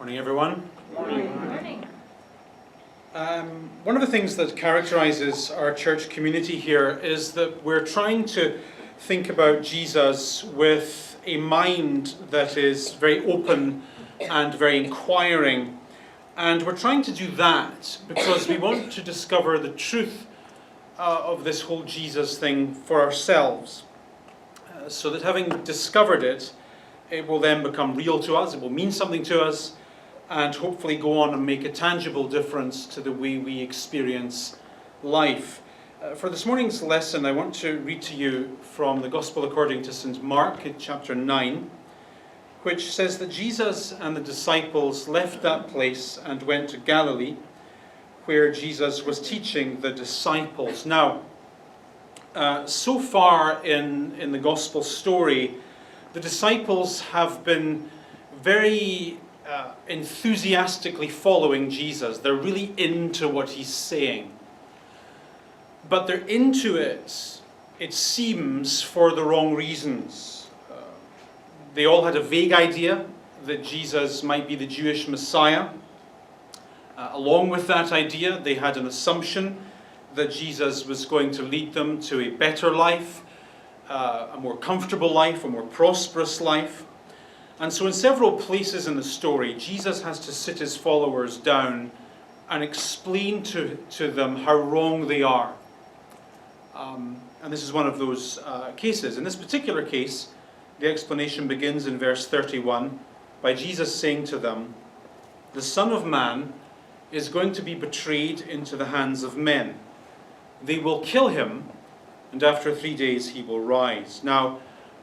Morning, everyone. Morning. Morning. One of the things that characterizes our church community here is that we're trying to think about Jesus with a mind that is very open and very inquiring. And we're trying to do that because we want to discover the truth of this whole Jesus thing for ourselves. So that having discovered it, it will then become real to us, it will mean something to us, and hopefully go on and make a tangible difference to the way we experience life. For this morning's lesson, I want to read to you from the Gospel according to St. Mark, in chapter 9, which says that Jesus and the disciples left that place and went to Galilee, where Jesus was teaching the disciples. Now, so far in the Gospel story, the disciples have been very enthusiastically following Jesus. They're really into what he's saying. But they're into it, it seems, for the wrong reasons. They all had a vague idea that Jesus might be the Jewish Messiah. Along with that idea, they had an assumption that Jesus was going to lead them to a better life, a more comfortable life, a more prosperous life. And so in several places in the story, Jesus has to sit his followers down and explain to them how wrong they are. And this is one of those cases. In this particular case, the explanation begins in verse 31 by Jesus saying to them, "The Son of Man is going to be betrayed into the hands of men. They will kill him, and after 3 days he will rise." Now,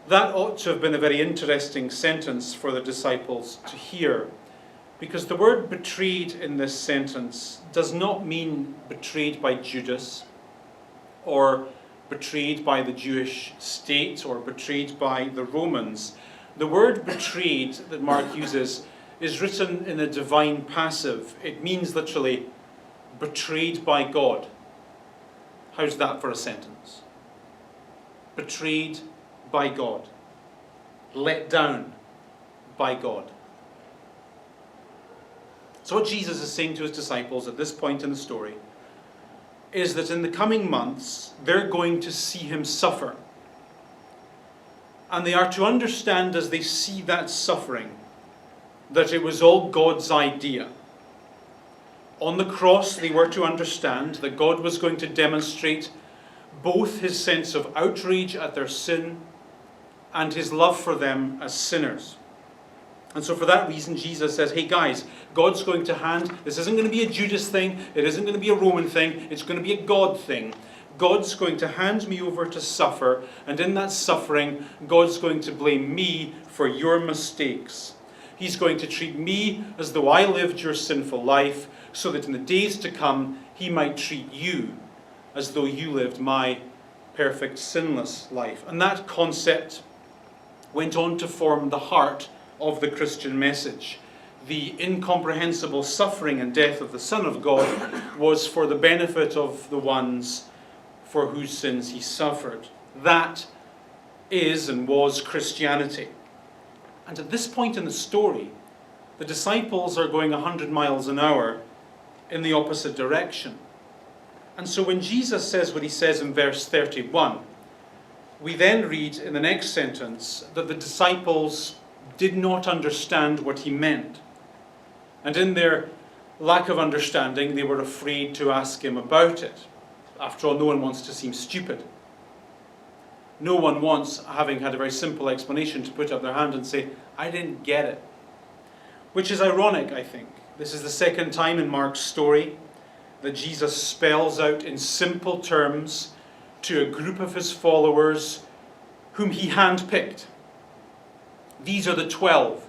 that ought to have been a very interesting sentence for the disciples to hear, because the word betrayed in this sentence does not mean betrayed by Judas, or betrayed by the Jewish state, or betrayed by the Romans. The word betrayed that Mark uses is written in a divine passive. It means literally betrayed by God. How's that for a sentence? Betrayed by God. Let down by God. So what Jesus is saying to his disciples at this point in the story is that in the coming months, they're going to see him suffer. And they are to understand as they see that suffering that it was all God's idea. On the cross, they were to understand that God was going to demonstrate both his sense of outrage at their sin and his love for them as sinners. And so for that reason, Jesus says, hey guys, God's going to hand, this isn't going to be a Judas thing, it isn't going to be a Roman thing, it's going to be a God thing. God's going to hand me over to suffer, and in that suffering, God's going to blame me for your mistakes. He's going to treat me as though I lived your sinful life, so that in the days to come, he might treat you as though you lived my perfect, sinless life. And that concept went on to form the heart of the Christian message. The incomprehensible suffering and death of the Son of God was for the benefit of the ones for whose sins he suffered. That is and was Christianity. And at this point in the story, the disciples are going 100 miles an hour in the opposite direction. And so when Jesus says what he says in verse 31, we then read in the next sentence that the disciples did not understand what he meant. And in their lack of understanding, they were afraid to ask him about it. After all, no one wants to seem stupid. No one wants, having had a very simple explanation, to put up their hand and say, I didn't get it. Which is ironic, I think. This is the second time in Mark's story that Jesus spells out in simple terms to a group of his followers whom he handpicked. These are the 12.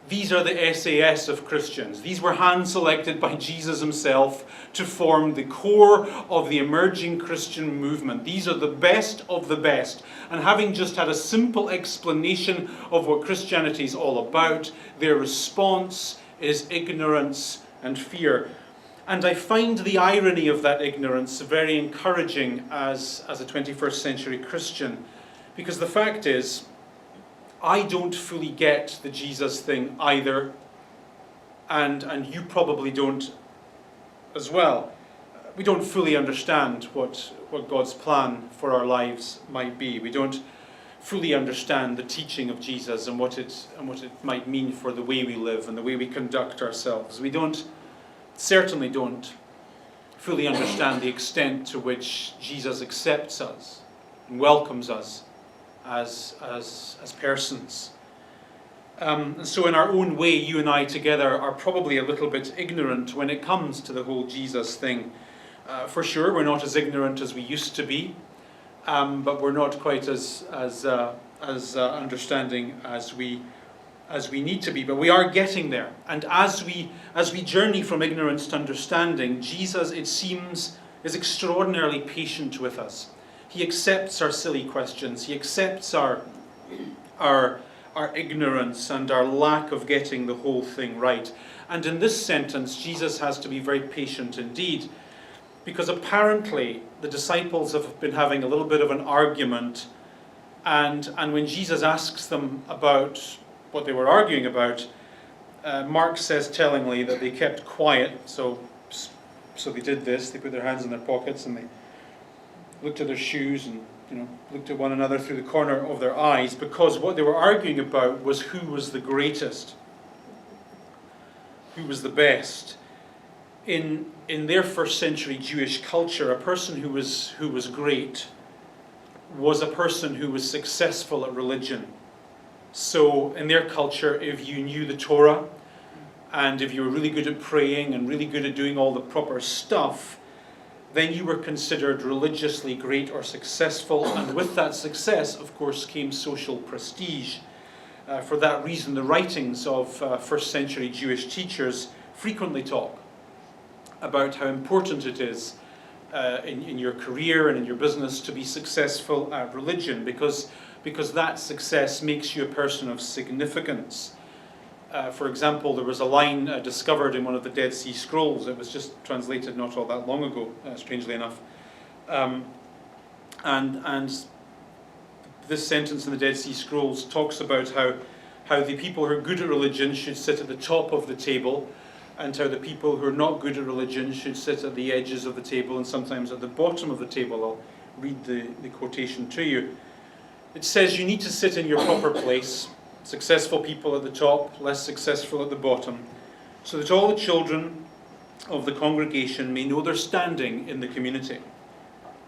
These are the SAS of Christians. These were hand-selected by Jesus himself to form the core of the emerging Christian movement. These are the best of the best. And having just had a simple explanation of what Christianity is all about, their response is ignorance and fear. And I find the irony of that ignorance very encouraging as a 21st century Christian. Because the fact is, I don't fully get the Jesus thing either. and you probably don't as well. We don't fully understand what God's plan for our lives might be. We don't fully understand the teaching of Jesus and what it might mean for the way we live and the way we conduct ourselves. We certainly don't fully understand the extent to which Jesus accepts us and welcomes us as persons. And so in our own way, you and I together are probably a little bit ignorant when it comes to the whole Jesus thing. For sure, we're not as ignorant as we used to be, but we're not quite as understanding as we need to be. But we are getting there. And as we journey from ignorance to understanding, Jesus, it seems, is extraordinarily patient with us. He accepts our silly questions. He accepts our ignorance and our lack of getting the whole thing right. And in this sentence, Jesus has to be very patient indeed, because apparently the disciples have been having a little bit of an argument, and when Jesus asks them about what they were arguing about, Mark says tellingly that they kept quiet. So they did this. They put their hands in their pockets and they looked at their shoes and looked at one another through the corner of their eyes, because what they were arguing about was who was the greatest, who was the best. In their first century Jewish culture, a person who was great was a person who was successful at religion. So in their culture, if you knew the Torah, and if you were really good at praying and really good at doing all the proper stuff, then you were considered religiously great or successful, and with that success, of course, came social prestige. For that reason, the writings of first century Jewish teachers frequently talk about how important it is in your career and in your business to be successful at religion, because that success makes you a person of significance. For example, there was a line discovered in one of the Dead Sea Scrolls. It was just translated not all that long ago, strangely enough. And this sentence in the Dead Sea Scrolls talks about how the people who are good at religion should sit at the top of the table, and how the people who are not good at religion should sit at the edges of the table and sometimes at the bottom of the table. I'll read the quotation to you. It says, "You need to sit in your proper place, successful people at the top, less successful at the bottom, so that all the children of the congregation may know their standing in the community.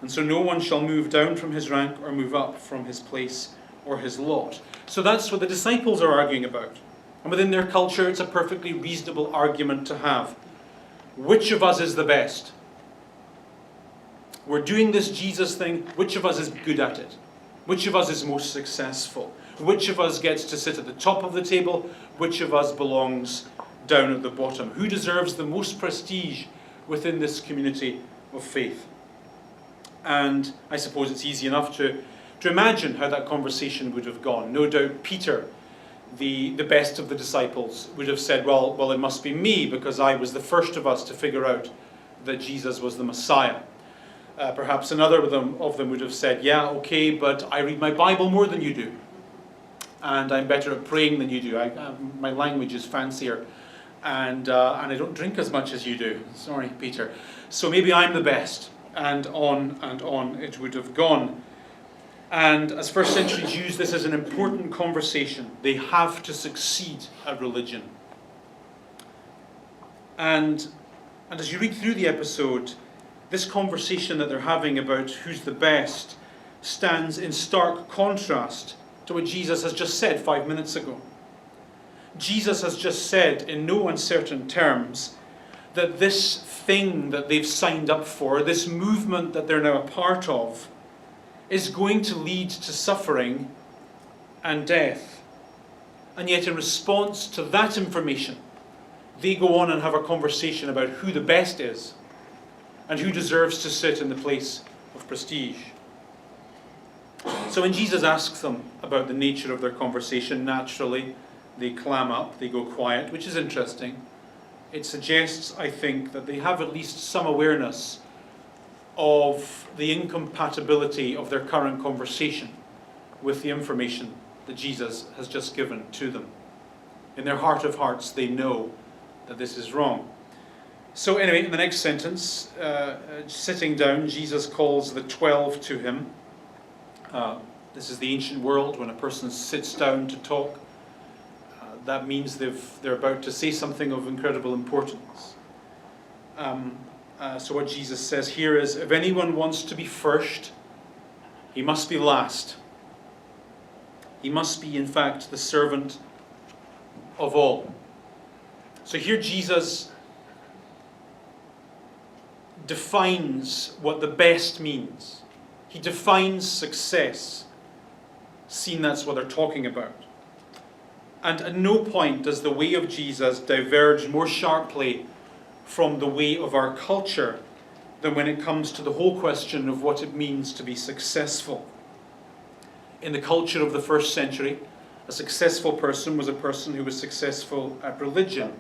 And so no one shall move down from his rank or move up from his place or his lot." So that's what the disciples are arguing about. And within their culture, it's a perfectly reasonable argument to have. Which of us is the best? We're doing this Jesus thing. Which of us is good at it? Which of us is most successful? Which of us gets to sit at the top of the table? Which of us belongs down at the bottom? Who deserves the most prestige within this community of faith? And I suppose it's easy enough to imagine how that conversation would have gone. No doubt Peter, the best of the disciples, would have said, well, it must be me, because I was the first of us to figure out that Jesus was the Messiah. Perhaps another of them would have said, yeah, okay, but I read my Bible more than you do. And I'm better at praying than you do. My language is fancier. And I don't drink as much as you do. Sorry, Peter. So maybe I'm the best. And on it would have gone. And as first century Jews, this is an important conversation. They have to succeed at religion. And as you read through the episode, this conversation that they're having about who's the best stands in stark contrast to what Jesus has just said 5 minutes ago. Jesus has just said in no uncertain terms that this thing that they've signed up for, this movement that they're now a part of, is going to lead to suffering and death. And yet in response to that information, they go on and have a conversation about who the best is and who deserves to sit in the place of prestige. So when Jesus asks them about the nature of their conversation, naturally they clam up, they go quiet, which is interesting. It suggests, I think, that they have at least some awareness of the incompatibility of their current conversation with the information that Jesus has just given to them. In their heart of hearts, they know that this is wrong. So anyway, in the next sentence, sitting down, Jesus calls the 12 to him. This is the ancient world. When a person sits down to talk, that means they're about to say something of incredible importance. So what Jesus says here is, if anyone wants to be first, he must be last. He must be, in fact, the servant of all. So here Jesus defines what the best means. He defines success, seeing that's what they're talking about. And at no point does the way of Jesus diverge more sharply from the way of our culture than when it comes to the whole question of what it means to be successful. In the culture of the first century, a successful person was a person who was successful at religion.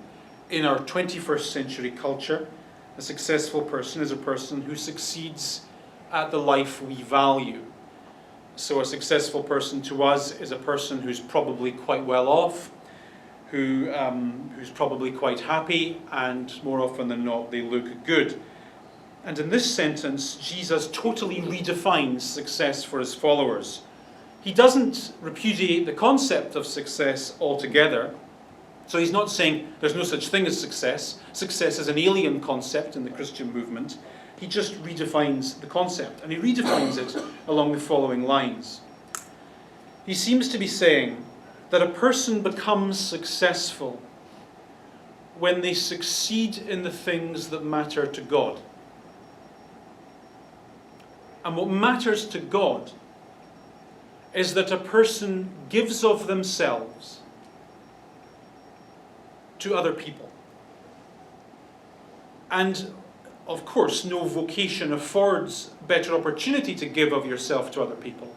In our 21st century culture, a successful person is a person who succeeds at the life we value. So a successful person to us is a person who's probably quite well off, who's probably quite happy, and more often than not, they look good. And in this sentence, Jesus totally redefines success for his followers. He doesn't repudiate the concept of success altogether. So he's not saying there's no such thing as success. Success is an alien concept in the Christian movement. He just redefines the concept, and he redefines it along the following lines. He seems to be saying that a person becomes successful when they succeed in the things that matter to God. And what matters to God is that a person gives of themselves to other people. And of course, no vocation affords better opportunity to give of yourself to other people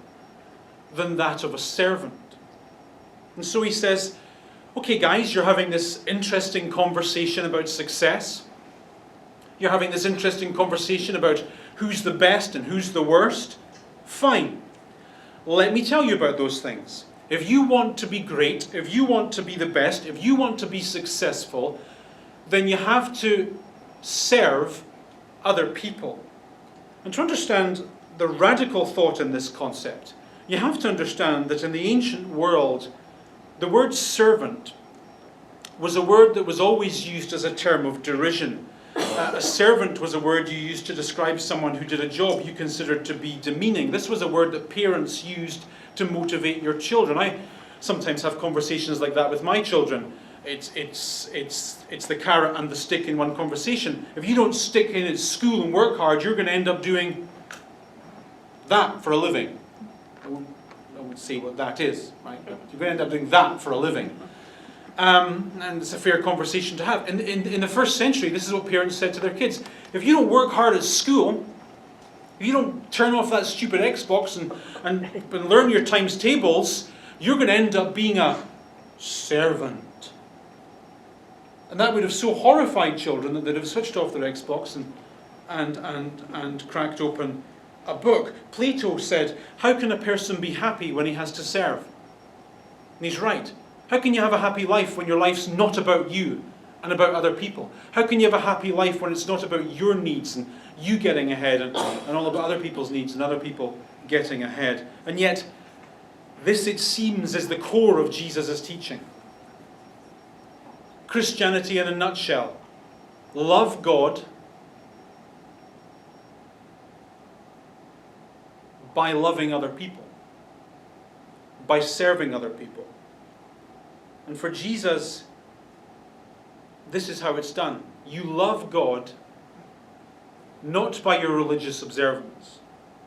than that of a servant. And so he says, okay guys, you're having this interesting conversation about success. You're having this interesting conversation about who's the best and who's the worst. Fine. Let me tell you about those things. If you want to be great, if you want to be the best, if you want to be successful, then you have to serve other people. And to understand the radical thought in this concept, you have to understand that in the ancient world, the word servant was a word that was always used as a term of derision. A servant was a word you used to describe someone who did a job you considered to be demeaning. This was a word that parents used to motivate your children. I sometimes have conversations like that with my children. It's the carrot and the stick in one conversation. If you don't stick in at school and work hard, you're going to end up doing that for a living. I won't say what that is, right? But you're going to end up doing that for a living. And it's a fair conversation to have. In the first century, this is what parents said to their kids. If you don't work hard at school, if you don't turn off that stupid Xbox and learn your times tables, you're going to end up being a servant. And that would have so horrified children that they'd have switched off their Xbox and cracked open a book. Plato said, how can a person be happy when he has to serve? And he's right. How can you have a happy life when your life's not about you and about other people? How can you have a happy life when it's not about your needs and you getting ahead and all about other people's needs and other people getting ahead? And yet, this, it seems, is the core of Jesus' teaching. Christianity in a nutshell. Love God by loving other people, by serving other people. And for Jesus, this is how it's done. You love God not by your religious observance.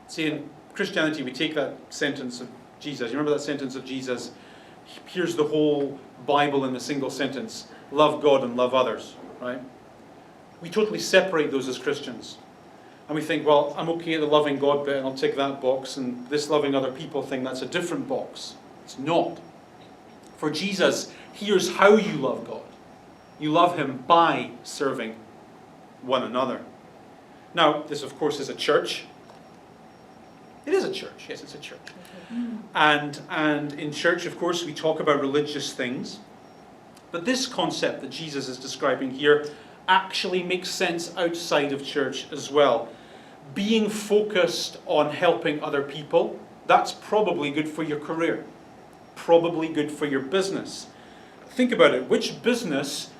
See, in Christianity, we take that sentence of Jesus. You remember that sentence of Jesus? Here's the whole Bible in a single sentence. Love God and love others, right? We totally separate those as Christians. And we think, well, I'm okay at the loving God bit and I'll tick that box, and this loving other people thing, that's a different box. It's not. For Jesus, here's how you love God. You love him by serving one another. Now, this of course is a church. It is a church. Yes, it's a church. And in church, of course, we talk about religious things. But this concept that Jesus is describing here actually makes sense outside of church as well. Being focused on helping other people, that's probably good for your career, probably good for your business. Think about it. Which business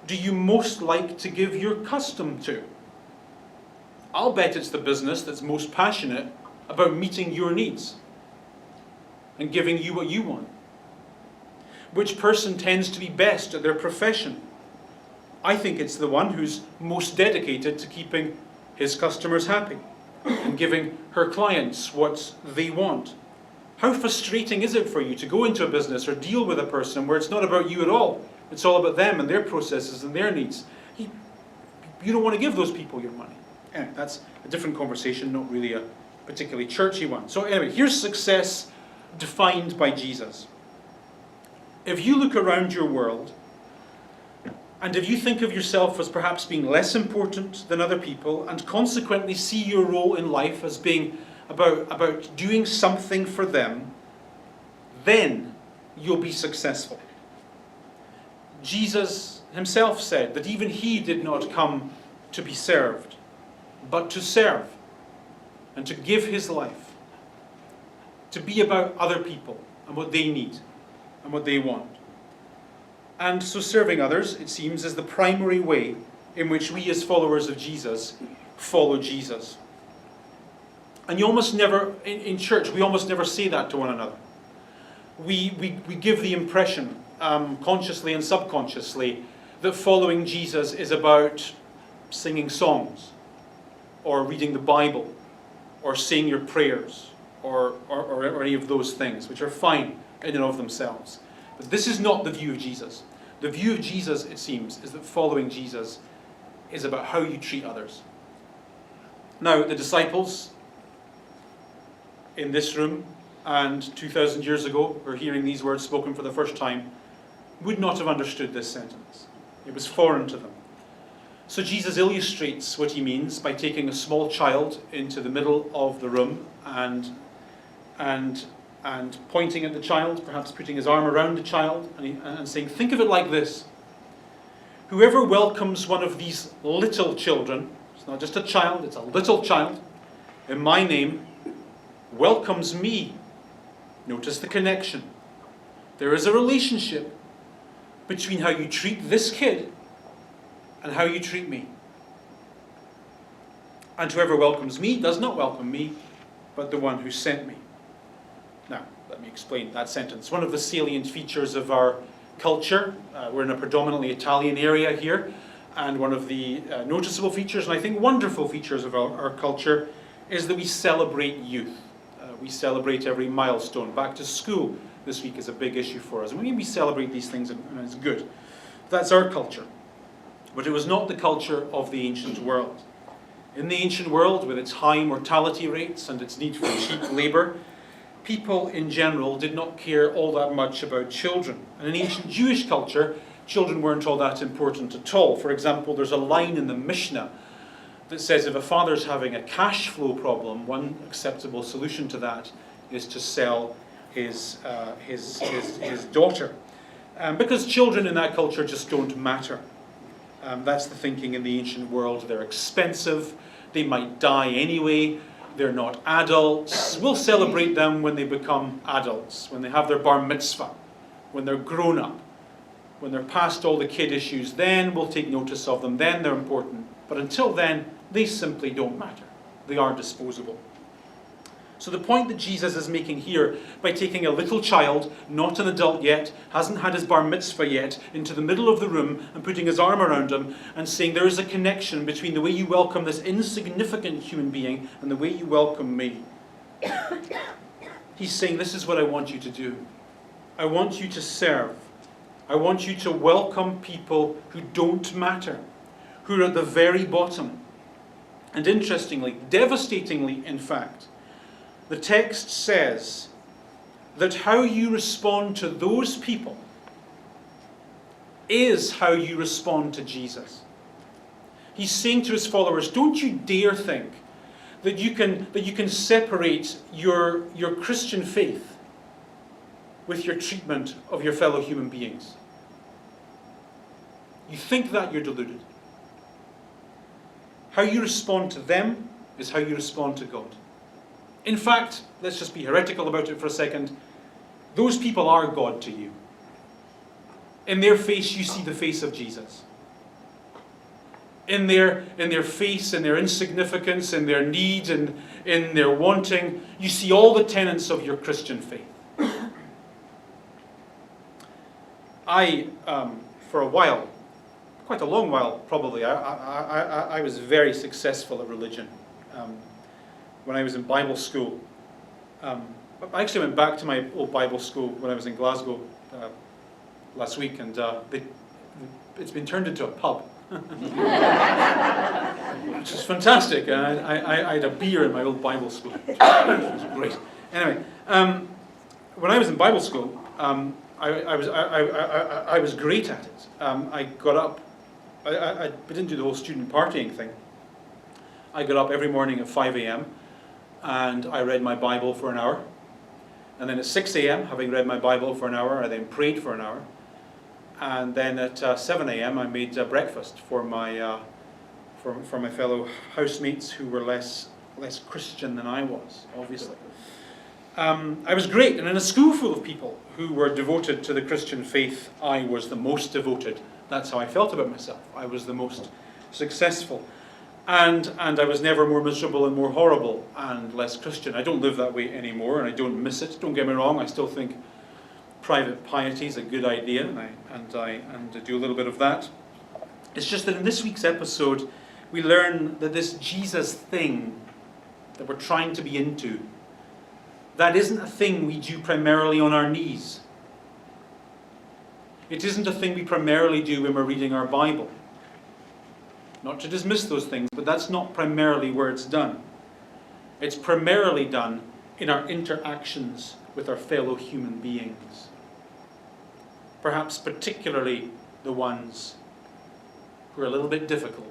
do you most like to give your custom to? I'll bet it's the business that's most passionate about meeting your needs and giving you what you want. Which person tends to be best at their profession? I think it's the one who's most dedicated to keeping his customers happy and giving her clients what they want. How frustrating is it for you to go into a business or deal with a person where it's not about you at all? It's all about them and their processes and their needs. You don't want to give those people your money. Anyway, that's a different conversation, not really a particularly churchy one. So anyway, here's success defined by Jesus. If you look around your world, and if you think of yourself as perhaps being less important than other people, and consequently see your role in life as being about doing something for them, then you'll be successful. Jesus himself said that even he did not come to be served, but to serve and to give his life, to be about other people and what they need and what they want. And so serving others, it seems, is the primary way in which we as followers of Jesus follow Jesus. And you almost never, in church, we almost never say that to one another. We give the impression, consciously and subconsciously, that following Jesus is about singing songs, or reading the Bible, or saying your prayers, or any of those things, which are fine in and of themselves. But this is not the view of Jesus. The view of Jesus, it seems, is that following Jesus is about how you treat others. Now, the disciples in this room and 2,000 years ago, who are hearing these words spoken for the first time, would not have understood this sentence. It was foreign to them. So Jesus illustrates what he means by taking a small child into the middle of the room and pointing at the child, perhaps putting his arm around the child and saying, think of it like this. Whoever welcomes one of these little children, it's not just a child, it's a little child, in my name, welcomes me. Notice the connection. There is a relationship between how you treat this kid and how you treat me. And whoever welcomes me does not welcome me, but the one who sent me. Now, let me explain that sentence. One of the salient features of our culture, we're in a predominantly Italian area here, and one of the noticeable features, and I think wonderful features of our culture, is that we celebrate youth. We celebrate every milestone. Back to school this week is a big issue for us. We celebrate these things, and it's good. That's our culture. But it was not the culture of the ancient world. In the ancient world, with its high mortality rates and its need for cheap labour, people in general did not care all that much about children. And in ancient Jewish culture, children weren't all that important at all. For example, there's a line in the Mishnah that says if a father's having a cash flow problem, one acceptable solution to that is to sell his daughter. Because children in that culture just don't matter. That's the thinking in the ancient world. They're expensive, they might die anyway, they're not adults. We'll celebrate them when they become adults, when they have their bar mitzvah, when they're grown up, when they're past all the kid issues. Then we'll take notice of them, then they're important. But until then, they simply don't matter. They are disposable. So the point that Jesus is making here, by taking a little child, not an adult yet, hasn't had his bar mitzvah yet, into the middle of the room and putting his arm around him and saying there is a connection between the way you welcome this insignificant human being and the way you welcome me. He's saying, this is what I want you to do. I want you to serve. I want you to welcome people who don't matter, who are at the very bottom. And interestingly, devastatingly in fact, the text says that how you respond to those people is how you respond to Jesus. He's saying to his followers, don't you dare think that you can separate your Christian faith with your treatment of your fellow human beings. you think that, you're deluded. How you respond to them is how you respond to God. In fact, let's just be heretical about it for a second. Those people are God to you. In their face, you see the face of Jesus. In their face, in their insignificance, in their need, and in their wanting, you see all the tenets of your Christian faith. I, for a while, quite a long while probably, I was very successful at religion. When I was in Bible school, I actually went back to my old Bible school when I was in Glasgow last week, and it's been turned into a pub. Which is fantastic. I had a beer in my old Bible school. It was great. Anyway, when I was in Bible school, I was great at it. I got up. I didn't do the whole student partying thing. I got up every morning at 5 a.m. and I read my Bible for an hour. And then at 6 a.m., having read my Bible for an hour, I then prayed for an hour. And then at 7 a.m. I made breakfast for my fellow housemates who were less Christian than I was, obviously. I was great, and in a school full of people who were devoted to the Christian faith, I was the most devoted. That's how I felt about myself. I was the most successful. And I was never more miserable and more horrible and less Christian. I don't live that way anymore, and I don't miss it. Don't get me wrong, I still think private piety is a good idea, and I do a little bit of that. It's just that in this week's episode, we learn that this Jesus thing that we're trying to be into, that isn't a thing we do primarily on our knees. It isn't a thing we primarily do when we're reading our Bible. Not to dismiss those things, but that's not primarily where it's done. It's primarily done in our interactions with our fellow human beings. Perhaps particularly the ones who are a little bit difficult,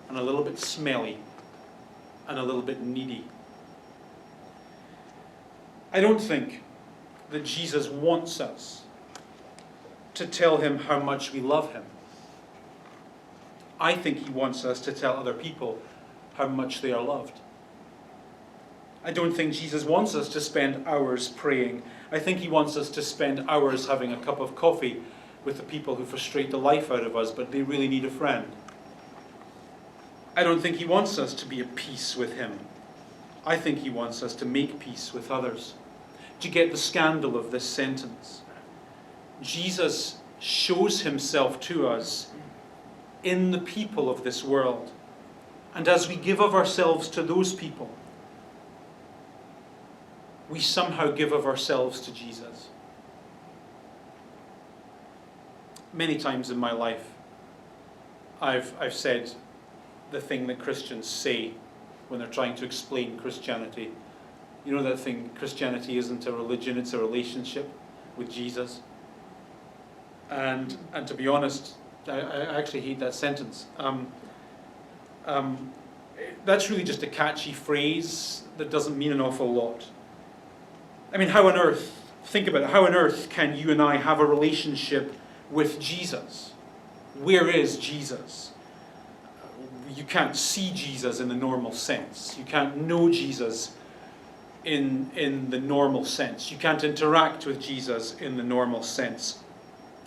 and a little bit smelly, and a little bit needy. I don't think that Jesus wants us to tell him how much we love him. I think he wants us to tell other people how much they are loved. I don't think Jesus wants us to spend hours praying. I think he wants us to spend hours having a cup of coffee with the people who frustrate the life out of us, but they really need a friend. I don't think he wants us to be at peace with him. I think he wants us to make peace with others. Do you get the scandal of this sentence? Jesus shows himself to us in the people of this world. And as we give of ourselves to those people, we somehow give of ourselves to Jesus. Many times in my life, I've said the thing that Christians say when they're trying to explain Christianity. You know that thing, Christianity isn't a religion, it's a relationship with Jesus. And to be honest, I actually hate that sentence. That's really just a catchy phrase that doesn't mean an awful lot. I mean, how on earth, think about it, how on earth can you and I have a relationship with Jesus? Where is Jesus? You can't see Jesus in the normal sense. You can't know Jesus in the normal sense. You can't interact with Jesus in the normal sense.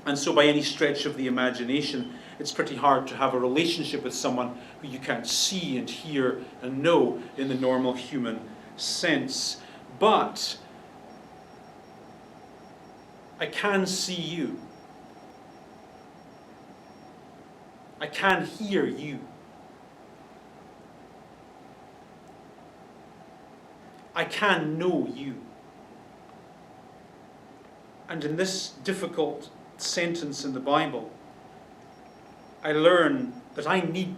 And so by any stretch of the imagination, it's pretty hard to have a relationship with someone who you can't see and hear and know in the normal human sense. But I can see you. I can hear you. I can know you. And in this difficult sentence in the Bible, I learn that I need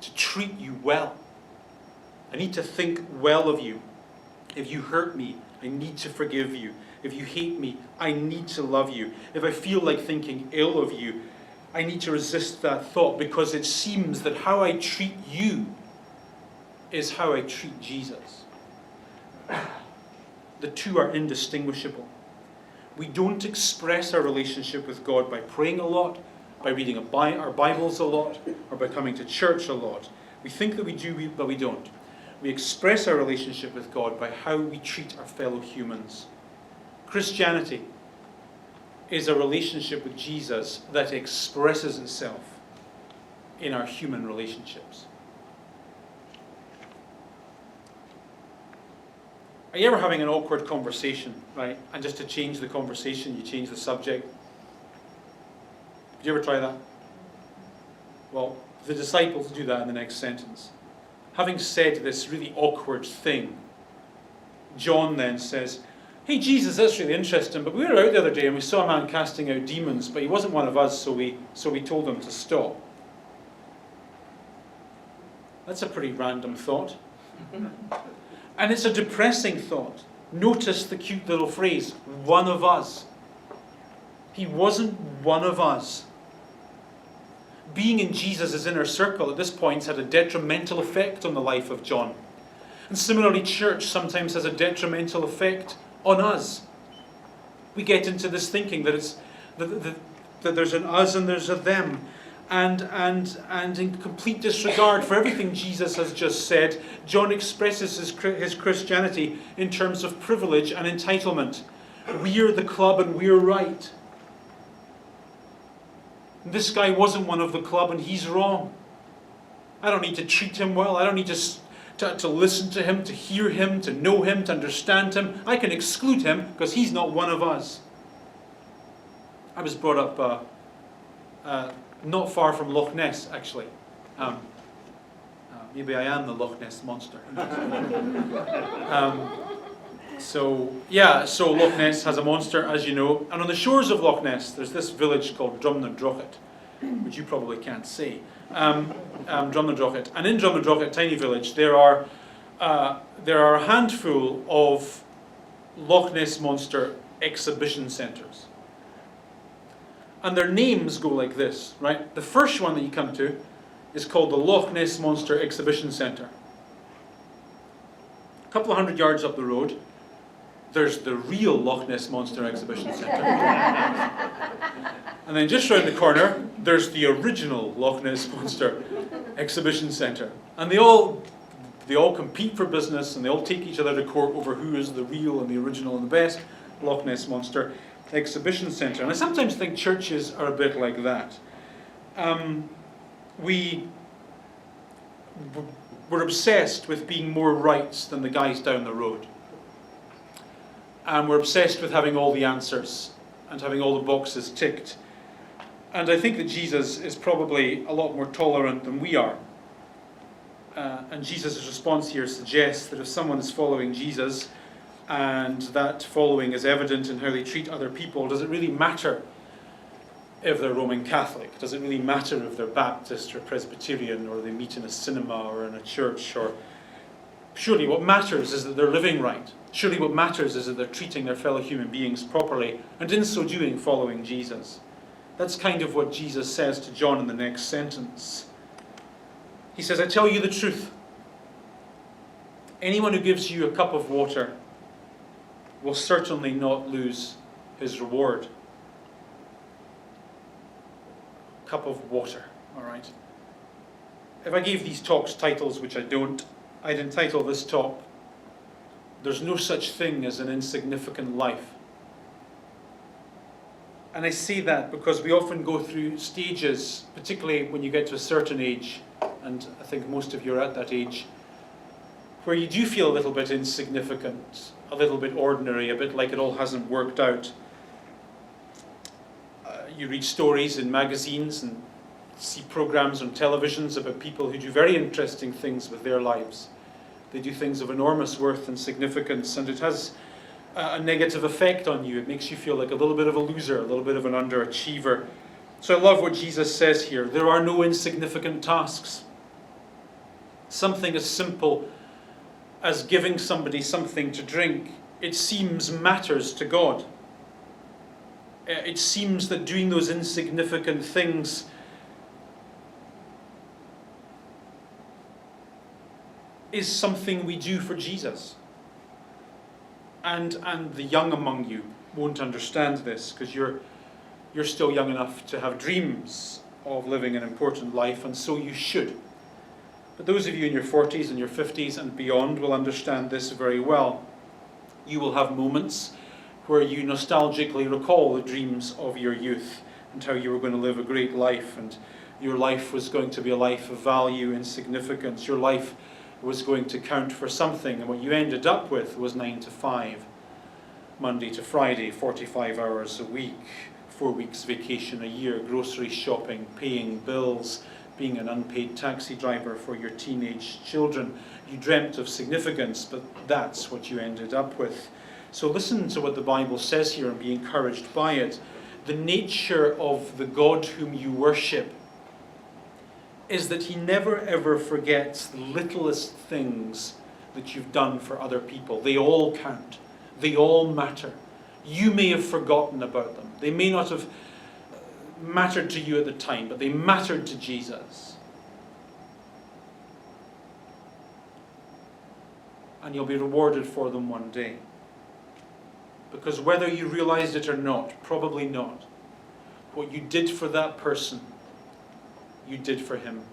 to treat you well. I need to think well of you. If you hurt me, I need to forgive you. If you hate me, I need to love you. If I feel like thinking ill of you, I need to resist that thought, because it seems that how I treat you is how I treat Jesus. The two are indistinguishable. We don't express our relationship with God by praying a lot by reading our Bibles a lot, or by coming to church a lot. We think that we do, but we don't. We express our relationship with God by how we treat our fellow humans. Christianity is a relationship with Jesus that expresses itself in our human relationships. Are you ever having an awkward conversation, right? And just to change the conversation, you change the subject? Did you ever try that? Well, the disciples do that in the next sentence. Having said this really awkward thing, John then says, "Hey Jesus, that's really interesting, but we were out the other day and we saw a man casting out demons, but he wasn't one of us, so we told him to stop." That's a pretty random thought. And it's a depressing thought. Notice the cute little phrase, "one of us." He wasn't one of us. Being in Jesus' inner circle at this point had a detrimental effect on the life of John. And similarly, church sometimes has a detrimental effect on us. We get into this thinking that that there's an us and there's a them. And in complete disregard for everything Jesus has just said, John expresses his Christianity in terms of privilege and entitlement. We're the club and we're right. This guy wasn't one of the club and he's wrong. I don't need to treat him well. I don't need to listen to him, to hear him, to know him, to understand him. I can exclude him because he's not one of us. I was brought up not far from Loch Ness, actually. Maybe I am the Loch Ness monster. So Loch Ness has a monster, as you know. And on the shores of Loch Ness, there's this village called Drumnadrochit, which you probably can't see. Drumnadrochit. And in Drumnadrochit, tiny village, there are a handful of Loch Ness Monster exhibition centres. And their names go like this, right? The first one that you come to is called the Loch Ness Monster Exhibition Centre. A couple of hundred yards up the road, there's the real Loch Ness Monster Exhibition Centre. And then just round the corner, there's the original Loch Ness Monster Exhibition Centre. And they all compete for business, and they all take each other to court over who is the real and the original and the best Loch Ness Monster Exhibition Centre. And I sometimes think churches are a bit like that. We're obsessed with being more right than the guys down the road. And we're obsessed with having all the answers and having all the boxes ticked. And I think that Jesus is probably a lot more tolerant than we are. And Jesus' response here suggests that if someone is following Jesus, and that following is evident in how they treat other people, does it really matter if they're Roman Catholic? Does it really matter if they're Baptist or Presbyterian, or they meet in a cinema or in a church? Or surely what matters is that they're living right. Surely what matters is that they're treating their fellow human beings properly, and in so doing following Jesus. That's kind of what Jesus says to John in the next sentence. He says, "I tell you the truth. Anyone who gives you a cup of water will certainly not lose his reward." Cup of water, all right? If I gave these talks titles, which I don't, I'd entitle this talk, "There's no such thing as an insignificant life." And I say that because we often go through stages, particularly when you get to a certain age, and I think most of you are at that age, where you do feel a little bit insignificant, a little bit ordinary, a bit like it all hasn't worked out. You read stories in magazines and see programs on televisions about people who do very interesting things with their lives. They do things of enormous worth and significance, and it has a negative effect on you. It makes you feel like a little bit of a loser, a little bit of an underachiever. So I love what Jesus says here. There are no insignificant tasks. Something as simple as giving somebody something to drink, it seems matters to God. It seems that doing those insignificant things is something we do for Jesus. And the young among you won't understand this, because you're you're still young enough to have dreams of living an important life, and so you should. But those of you in your 40s and your 50s and beyond will understand this very well. You will have moments where you nostalgically recall the dreams of your youth and how you were going to live a great life, and your life was going to be a life of value and significance. Your life was going to count for something, and what you ended up with was 9 to 5, Monday to Friday, 45 hours a week, 4 weeks vacation a year, grocery shopping, paying bills, being an unpaid taxi driver for your teenage children. You dreamt of significance, but that's what you ended up with. So listen to what the Bible says here and be encouraged by it. The nature of the God whom you worship is that he never ever forgets the littlest things that you've done for other people. They all count. They all matter. You may have forgotten about them. They may not have mattered to you at the time, but they mattered to Jesus. And you'll be rewarded for them one day. Because whether you realized it or not, probably not, what you did for that person, you did for him.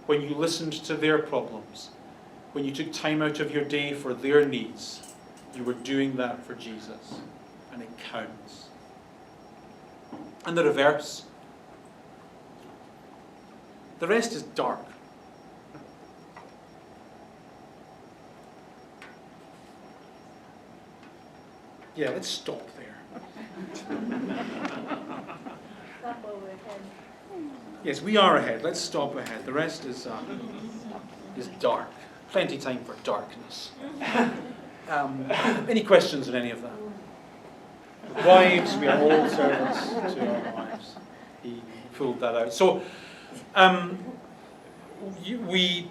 When you listened to their problems, when you took time out of your day for their needs, you were doing that for Jesus. And it counts. And the reverse. The rest is dark. Yeah, let's stop there. Yes, we are ahead. Let's stop ahead. The rest is dark. Plenty time for darkness. Any questions on any of that? Wives, we are all servants to our wives. He pulled that out. So, we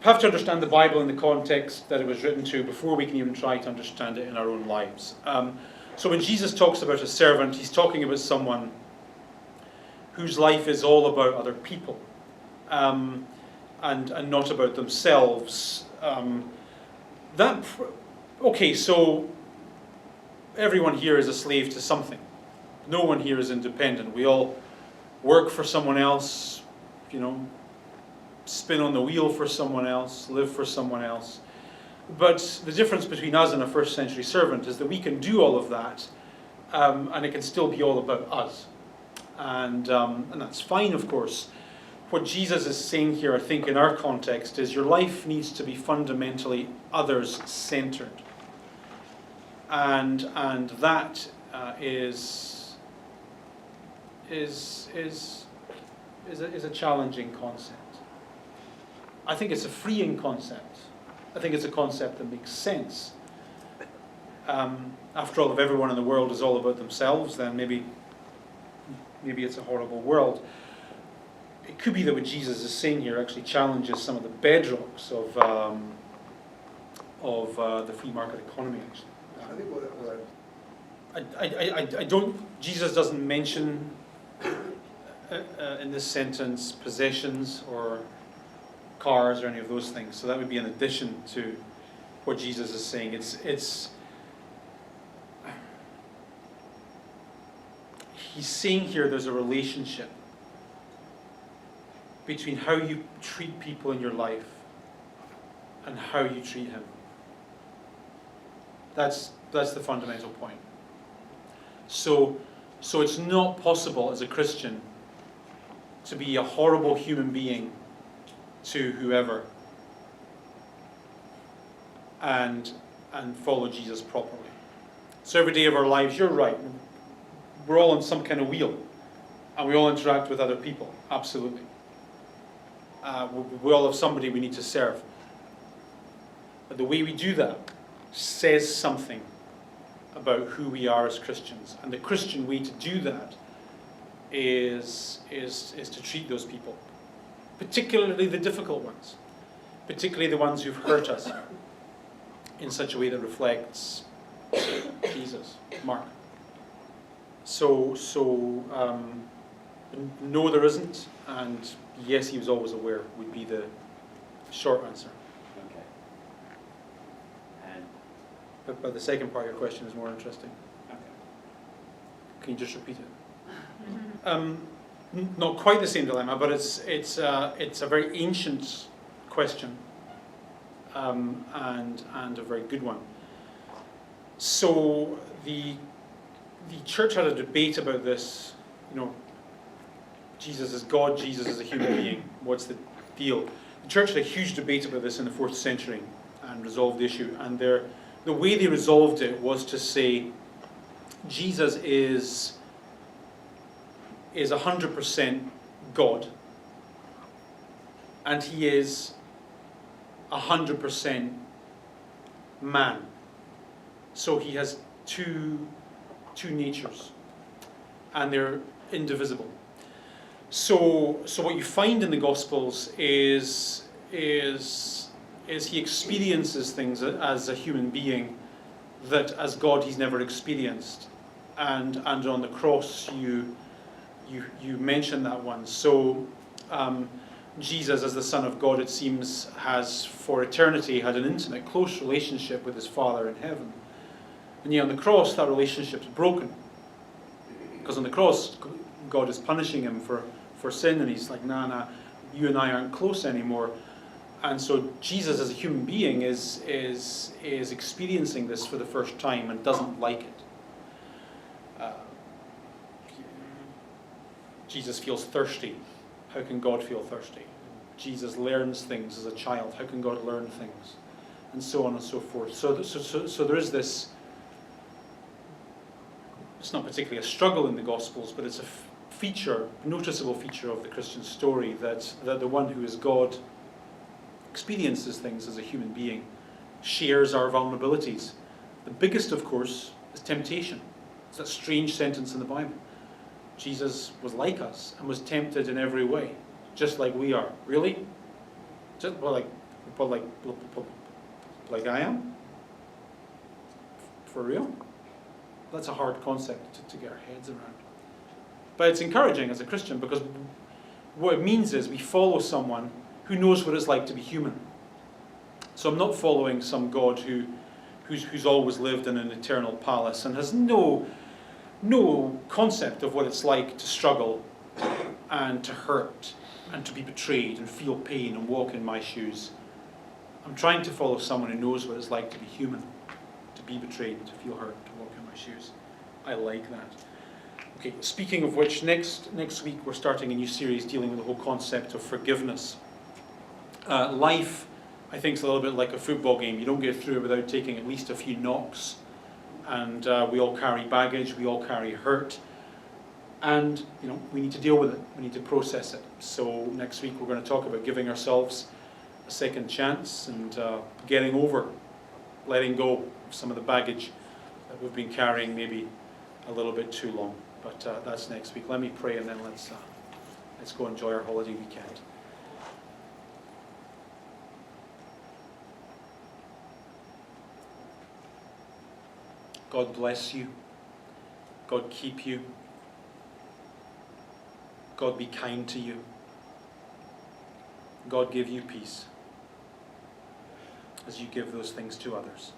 have to understand the Bible in the context that it was written to before we can even try to understand it in our own lives. So when Jesus talks about a servant, he's talking about someone whose life is all about other people and not about themselves. Okay, so everyone here is a slave to something. No one here is independent. We all work for someone else, spin on the wheel for someone else, live for someone else. But the difference between us and a first century servant is that we can do all of that, and it can still be all about us. And that's fine, of course. What Jesus is saying here, I think, in our context, is your life needs to be fundamentally others-centered. And that is a challenging concept. I think it's a freeing concept. I think it's a concept that makes sense. After all, if everyone in the world is all about themselves, then maybe it's a horrible world. It could be that what Jesus is saying here actually challenges some of the bedrocks of the free market economy. Actually, Jesus doesn't mention in this sentence possessions or cars or any of those things. So that would be in addition to what Jesus is saying. He's saying here there's a relationship between how you treat people in your life and how you treat him. That's the fundamental point. So it's not possible as a Christian to be a horrible human being to whoever and follow Jesus properly. So every day of our lives, you're right, we're all on some kind of wheel and we all interact with other people, absolutely. We all have somebody we need to serve. But the way we do that says something about who we are as Christians. And the Christian way to do that is to treat those people, particularly the difficult ones, particularly the ones who've hurt us, in such a way that reflects Jesus, Mark. So no, there isn't, and yes, he was always aware would be the short answer. Okay. And But the second part of your question is more interesting. okay. Can you just repeat it? Not quite the same dilemma, but it's a very ancient question, and a very good one. So the church had a debate about this. Jesus is God, Jesus is a human being. What's the deal? The church had a huge debate about this in the 4th century and resolved the issue. And the way they resolved it was to say Jesus is 100% God, and he is 100% man. So he has two natures, and they're indivisible. So what you find in the Gospels is he experiences things as a human being that as God he's never experienced, and on the cross you mention that one. So Jesus, as the Son of God, it seems, has for eternity had an intimate, close relationship with his Father in heaven. And yet on the cross, that relationship's broken. Because on the cross, God is punishing him for sin, and he's like, nah, you and I aren't close anymore. And so Jesus, as a human being, is experiencing this for the first time and doesn't like it. Jesus feels thirsty. How can God feel thirsty? Jesus learns things as a child. How can God learn things? And so on and so forth. So there is this. It's not particularly a struggle in the Gospels, but it's a noticeable feature of the Christian story that the one who is God experiences things as a human being, shares our vulnerabilities. The biggest, of course, is temptation. It's that strange sentence in the Bible. Jesus was like us and was tempted in every way, just like we are. Really? Like I am? For real? That's a hard concept to get our heads around. But it's encouraging as a Christian, because what it means is we follow someone who knows what it's like to be human. So I'm not following some God who's always lived in an eternal palace and has no concept of what it's like to struggle and to hurt and to be betrayed and feel pain and walk in my shoes. I'm trying to follow someone who knows what it's like to be human, to be betrayed, to feel hurt, to walk in my shoes. I like that. Okay, speaking of which, next week we're starting a new series dealing with the whole concept of forgiveness. Life, I think, is a little bit like a football game. You don't get through it without taking at least a few knocks. And we all carry baggage, we all carry hurt. And, we need to deal with it. We need to process it. So next week we're going to talk about giving ourselves a second chance and getting over, letting go of some of the baggage that we've been carrying maybe a little bit too long. But that's next week. Let me pray, and then let's go enjoy our holiday weekend. God bless you. God keep you. God be kind to you. God give you peace as you give those things to others.